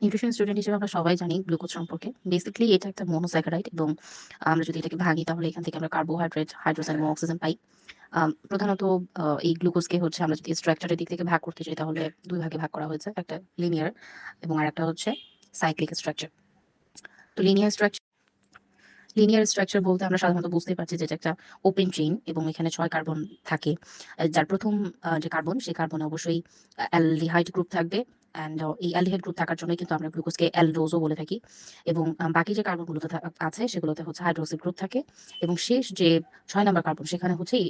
Nutrition student হিসেবে আমরা সবাই জানি গ্লুকোজ সম্পর্কে। বেসিক্যালি এটা একটা মনোস্যাকারাইড এবং আমরা যদি এটাকে ভাঙি তাহলে এখান থেকে আমরা কার্বোহাইড্রেট, হাইড্রোজেন এবং অক্সিজেন পাই। প্রধানত এই গ্লুকোজকে হচ্ছে আমরা যদি স্ট্রাকচারের দিক থেকে ভাগ করতে চাই তাহলে ২ ভাগে ভাগ করা হয়েছে। একটা লিনিয়ার এবং আরেকটা হচ্ছে সাইক্লিক স্ট্রাকচার। তো লিনিয়ার স্ট্রাকচার বলতে আমরা সাধারণত বুঝতেই পারছি যে এটা একটা ওপেন চেইন এবং এখানে ৬ কার্বন থাকে। যার ১ম যে কার্বন, সেই কার্বনে অবশ্যই অ্যালডিহাইড গ্রুপ থাকবে অ্যান্ড এই অ্যালডিহাইড গ্রুপ থাকার জন্যই কিন্তু আমরা গ্লুকোজকে অ্যালডোজও বলে থাকি। এবং বাকি যে কার্বনগুলোতে আছে সেগুলোতে হচ্ছে হাইড্রোক্সিল গ্রুপ থাকে এবং শেষ যে ৬ নাম্বার কার্বন সেখানে হচ্ছে এই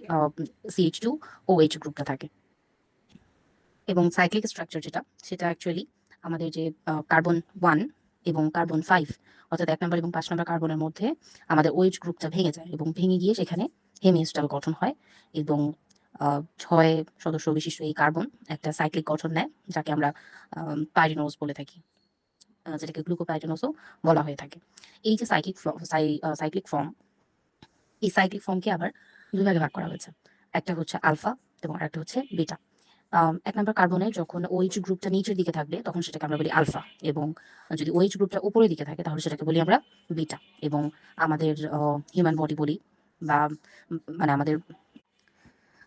CH2OH গ্রুপটা থাকে। এবং সাইক্লিক স্ট্রাকচার যেটা, সেটা অ্যাকচুয়ালি আমাদের যে কার্বন ১ এবং কার্বন ৫ অর্থাৎ ১ নাম্বার এবং ৫ নাম্বার কার্বনের মধ্যে আমাদের OH গ্রুপটা ভেঙে যায় এবং ভেঙে গিয়ে সেখানে হেমিস্টাল গঠন হয় এবং ৬ সদস্য বিশিষ্ট এই কার্বন একটা সাইক্লিক গঠন নেয়, যাকে আমরা পাইরিনোজ বলে থাকি। যেটাকে গ্লুকোপাইরিনোজও বলা হয়ে থাকে। এই যে সাইক্লিক ফর্ম, এই সাইক্লিক ফর্মকে আবার ২ ভাগে ভাগ করা হয়েছে। একটা হচ্ছে আলফা এবং আরেকটা হচ্ছে বিটা। ১ নাম্বার কার্বনের যখন OH গ্রুপটা নিচের দিকে থাকবে তখন সেটাকে আমরা বলি আলফা এবং যদি OH গ্রুপটা উপরের দিকে থাকে তাহলে সেটাকে বলি আমরা বিটা। এবং আমাদের হিউম্যান বডি বলি বা মানে আমাদের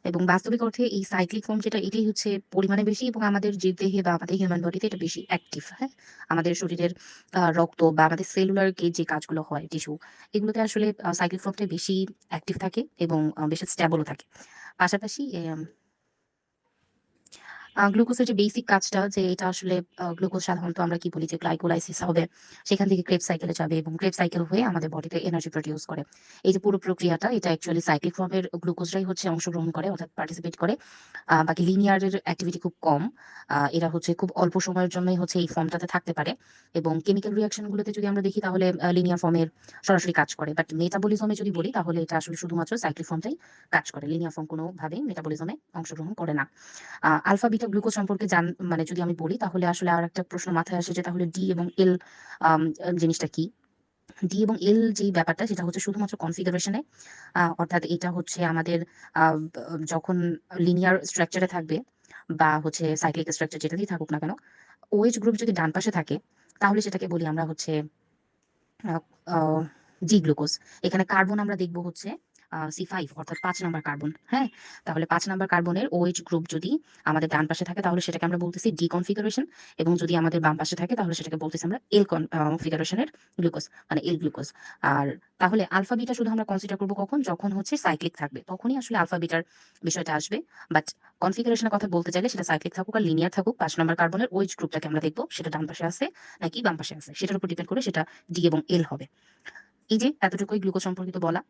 এবং বাস্তবিক অর্থে এই সাইক্লিক ফর্ম যেটা এটাই হচ্ছে পরিমাণে বেশি এবং আমাদের জীবদেহে বা আমাদের হিউম্যান বডিতে এটা বেশি অ্যাক্টিভ, হ্যাঁ? আমাদের শরীরের রক্ত বা আমাদের সেলুলার যে কাজগুলো হয় টিস্যু, এগুলোতে আসলে সাইক্লিক ফর্মটা বেশি অ্যাক্টিভ থাকে এবং বেশি স্টেবলও থাকে। পাশাপাশি গ্লুকোজের যে বেসিক কাজটা যে এটা আসলে গ্লুকোজ সাধারণত আমরা কি বলি যে গ্লাইকোলাইসিস হবে। সেখান থেকে ক্রেবস সাইকেলে যাবে এবং ক্রেবস সাইকেল হয়ে আমাদের বডিতে এনার্জি প্রোডিউস করে। এই যে পুরো প্রক্রিয়াটা এটা অ্যাকচুয়ালি সাইক্লিক ফর্মের গ্লুকোজরাই হচ্ছে অংশগ্রহণ করে অর্থাৎ পার্টিসিপেট করে। বাকি লিনিয়ারের অ্যাক্টিভিটি খুব কম। এরা হচ্ছে খুব অল্প সময়ের জন্যই হচ্ছে এই ফর্মটাতে থাকতে পারে এবং কেমিক্যাল রিঅ্যাকশন গুলোতে যদি আমরা দেখি তাহলে লিনিয়ার ফর্মের সরাসরি কাজ করে। বাট মেটাবলিজমে যদি বলি তাহলে এটা আসলে শুধুমাত্র সাইক্লিক ফর্মটাই কাজ করে। লিনিয়ার ফর্ম কোনোভাবেই মেটাবলিজমে অংশগ্রহণ করে না। আলফা বিটা গ্লুকোজ সম্পর্কে মানে যদি আমি বলি তাহলে আসলে আরেকটা প্রশ্ন মাথায় আসে যে তাহলে ডি এবং এল আম জিনিসটা কি? ডি এবং এল যেই ব্যাপারটা সেটা হচ্ছে শুধুমাত্র কনফিগারেশন এ। অর্থাৎ এটা হচ্ছে আমাদের আ ব যখন লিনিয়ার স্ট্রাকচার এ থাকবে বা হচ্ছে সাইক্লিক স্ট্রাকচার যেটাতেই থাকুক না কেন, OH গ্রুপ যদি ডান পাশে থাকে তাহলে সেটাকে বলি আমরা হচ্ছে আ আ জি গ্লুকোজ। এখানে কার্বন আমরা দেখব হচ্ছে C5 অর্থাৎ ৫ নাম্বার কার্বন। হ্যাঁ? তাহলে ৫ নাম্বার কার্বনের OH গ্রুপ যদি আমাদের ডান পাশে থাকে তাহলে সেটাকে আমরা বলতেছি ডি কনফিগারেশন এবং যদি আমাদের বাম পাশে থাকে তাহলে সেটাকে বলতেছি আমরা এল কনফিগারেশনের গ্লুকোজ মানে এল গ্লুকোজ। আর তাহলে আলফা বিটা শুধু আমরা কনসিডার করব কখন? যখন হচ্ছে সাইক্লিক থাকবে। তখনই আসলে আলফা বিটার বিষয়টা আসবে। বাট কনফিগারেশন এর কথা বলতে চাইলে সেটা সাইক্লিক থাকুক আর লিনিয়ার থাকুক ৫ নাম্বার কার্বনের OH গ্রুপটাকে আমরা দেখব সেটা ডান পাশে আছে নাকি বাম পাশে আছে। সেটার উপর ডিপেন্ড করে সেটা ডি এবং এল হবে। এই যে এতটুকুই গ্লুকোজ সম্পর্কিত বলা।